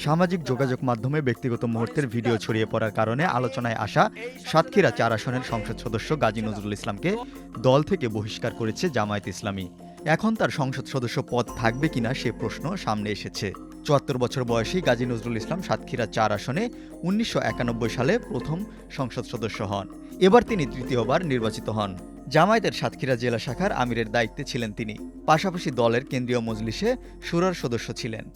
সামাজিক যোগাযোগ মাধ্যমে ব্যক্তিগত মুহূর্তের ভিডিও ছড়িয়ে পড়ার কারণে আলোচনায় আসা সাতক্ষীরা ৪ আসনের সংসদ সদস্য গাজী নজরুল ইসলামকে দল থেকে বহিষ্কার করেছে জামায়াত ইসলামী। এখন তার সংসদ সদস্য পদ থাকবে কিনা সে প্রশ্ন সামনে এসেছে। ৭৪ বছর বয়সী গাজী নজরুল ইসলাম সাতক্ষীরা ৪ আসনে ১৯৯১ সালে প্রথম সংসদ সদস্য হন। এবার তিনি তৃতীয়বার নির্বাচিত হন। জামায়াতের সাতক্ষীরা জেলা শাখার আমিরের দায়িত্বে ছিলেন তিনি। পাশাপাশি দলের কেন্দ্রীয় মজলিসে শুরার সদস্য ছিলেন।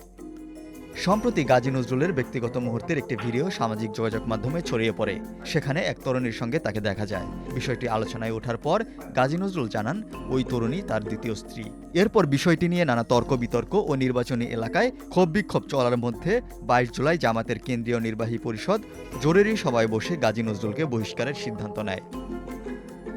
সম্প্রতি গাজী নজরুলের ব্যক্তিগত মুহূর্তের একটি ভিডিও সামাজিক যোগাযোগ মাধ্যমে ছড়িয়ে পড়ে। সেখানে এক তরুণীর সঙ্গে তাকে দেখা যায়। বিষয়টি আলোচনায় ওঠার পর গাজী নজরুল জানান ওই তরুণী তার দ্বিতীয় স্ত্রী। এরপর বিষয়টি নিয়ে নানা তর্ক বিতর্ক ও নির্বাচনী এলাকায় ক্ষোভ বিক্ষোভ চলার মধ্যে ২২ জুলাই জামাতের কেন্দ্রীয় নির্বাহী পরিষদ জরুরি সভায় বসে গাজী নজরুলকে বহিষ্কারের সিদ্ধান্ত নেয়।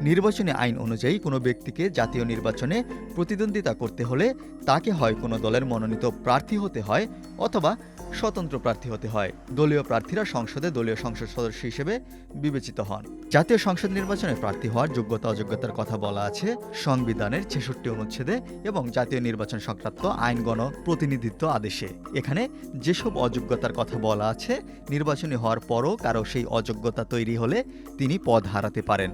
নির্বাচনী আইন অনুযায়ী কোনো ব্যক্তিকে জাতীয় নির্বাচনে প্রতিদ্বন্দ্বিতা করতে হলে তাকে হয় কোনো দলের মনোনীত প্রার্থী হতে হয় অথবা স্বতন্ত্র প্রার্থী হতে হয়। দলীয় প্রার্থীরা সংসদে দলীয় সংসদ সদস্য হিসেবে বিবেচিত হন। জাতীয় সংসদ নির্বাচনে প্রার্থী হওয়ার যোগ্যতা অযোগ্যতার কথা বলা আছে সংবিধানের ৬৬ অনুচ্ছেদে এবং জাতীয় নির্বাচন সংক্রান্ত আইন প্রতিনিধিত্ব আদেশে। এখানে যেসব অযোগ্যতার কথা বলা আছে, নির্বাচনী হওয়ার পরও কারো সেই অযোগ্যতা তৈরি হলে তিনি পদ হারাতে পারেন।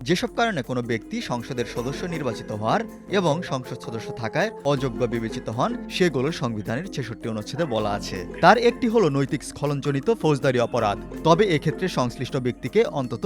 যেসব কারণে কোনো ব্যক্তি সংসদের সদস্য নির্বাচিত হওয়ার এবং সংসদ সদস্য থাকায় অযোগ্য বিবেচিত হন, সেগুলো সংবিধানের ৬৬ অনুচ্ছেদে বলা আছে। তার একটি হলো নৈতিক স্খলনজনিত ফৌজদারি অপরাধ। তবে এক্ষেত্রে সংশ্লিষ্ট ব্যক্তিকে অন্তত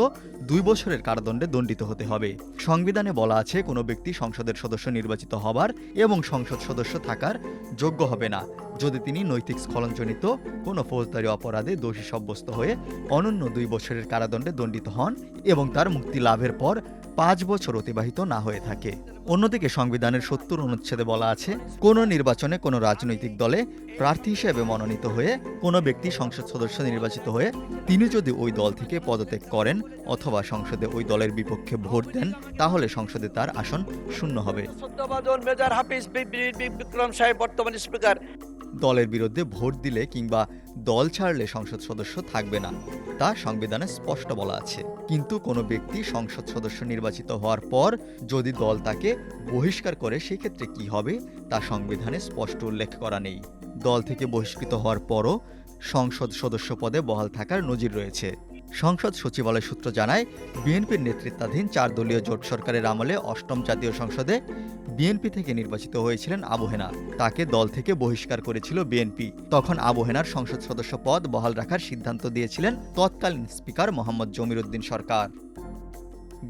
২ বছরের কারাদণ্ডে দণ্ডিত হতে হবে। সংবিধানে বলা আছে কোনো ব্যক্তি সংসদের সদস্য নির্বাচিত হবার এবং সংসদ সদস্য থাকার যোগ্য হবে না যদি তিনি নৈতিক স্খলনজনিত কোনো ফৌজদারি অপরাধে দোষী সাব্যস্ত হয়ে অনন্য ২ বছরের কারাদণ্ডে দণ্ডিত হন এবং তার মুক্তি লাভের পর ৫ বছর অতিবাহিত না হয়ে থাকে। অন্যদিকে সংবিধানের ৭০ অনুচ্ছেদে বলা আছে কোনো নির্বাচনে কোনো রাজনৈতিক দলে প্রার্থী হিসেবে মনোনীত হয়ে কোনো ব্যক্তি সংসদ সদস্য নির্বাচিত হয়ে তিনি যদি ওই দল থেকে পদত্যাগ করেন অথবা সংসদে ওই দলের বিপক্ষে ভোট দেন তাহলে সংসদে তার আসন শূন্য হবে। দলের বিরুদ্ধে ভোট দিলে কিংবা দল ছাড়লে সংসদ সদস্য থাকবে না, তা সংবিধানে স্পষ্ট বলা আছে। কিন্তু কোনো ব্যক্তি সংসদ সদস্য নির্বাচিত হওয়ার পর যদি দল তাকে বহিষ্কার করে সেক্ষেত্রে কি হবে তা সংবিধানে স্পষ্ট উল্লেখ করা নেই। দল থেকে বহিষ্কৃত হওয়ার পরও সংসদ সদস্য পদে বহাল থাকার নজির রয়েছে। সংসদ সচিবালয় সূত্র জানায় বিএনপির নেতৃত্বাধীন ৪ দলীয় জোট সরকারের আমলে ৮ম জাতীয় সংসদে বিএনপি থেকে নির্বাচিত হয়েছিলেন আবু হেনা। তাকে দল থেকে বহিষ্কার করেছিল বিএনপি। তখন আবু হেনার সংসদ সদস্য পদ বহাল রাখার সিদ্ধান্ত দিয়েছিলেন তৎকালীন স্পিকার মোহাম্মদ জমির উদ্দিন সরকার।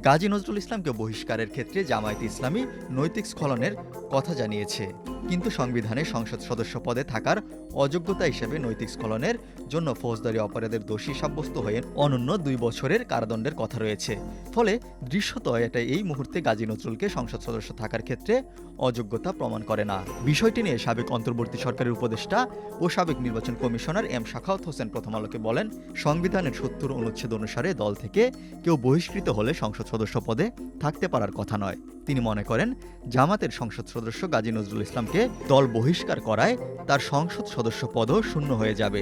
গাজী নজরুল ইসলামকে বহিষ্কারের ক্ষেত্রে জামায়াতে ইসলামী নৈতিক স্খলনের কথা জানিয়েছে, কিন্তু সংবিধানে সংসদ সদস্য পদে থাকার অযোগ্যতা হিসেবে নৈতিক স্খলনের জন্য ফৌজদারি অপরাধের দোষী সাব্যস্ত হয়ে অনন্য ২ বছরের কারাদণ্ডের কথা রয়েছে। ফলে দৃশ্যত এটা এই মুহূর্তে গাজী নজরুলকে সংসদ সদস্য থাকার ক্ষেত্রে অযোগ্যতা প্রমাণ করে না। বিষয়টি নিয়ে সাবেক অন্তর্বর্তী সরকারের উপদেষ্টা ও সাবেক নির্বাচন কমিশনার এম সাখাওয়াত হোসেন প্রথম আলোকে বলেন, সংবিধানের ৭০ অনুচ্ছেদ অনুসারে দল থেকে কেউ বহিষ্কৃত হলে সংসদ সদস্য পদে থাকতে পারার কথা নয়। তিনি মনে করেন জামাতের সংসদ সদস্য গাজী নজরুল ইসলামকে দল বহিষ্কার করায় তার সংসদ সদস্য পদও শূন্য হয়ে যাবে।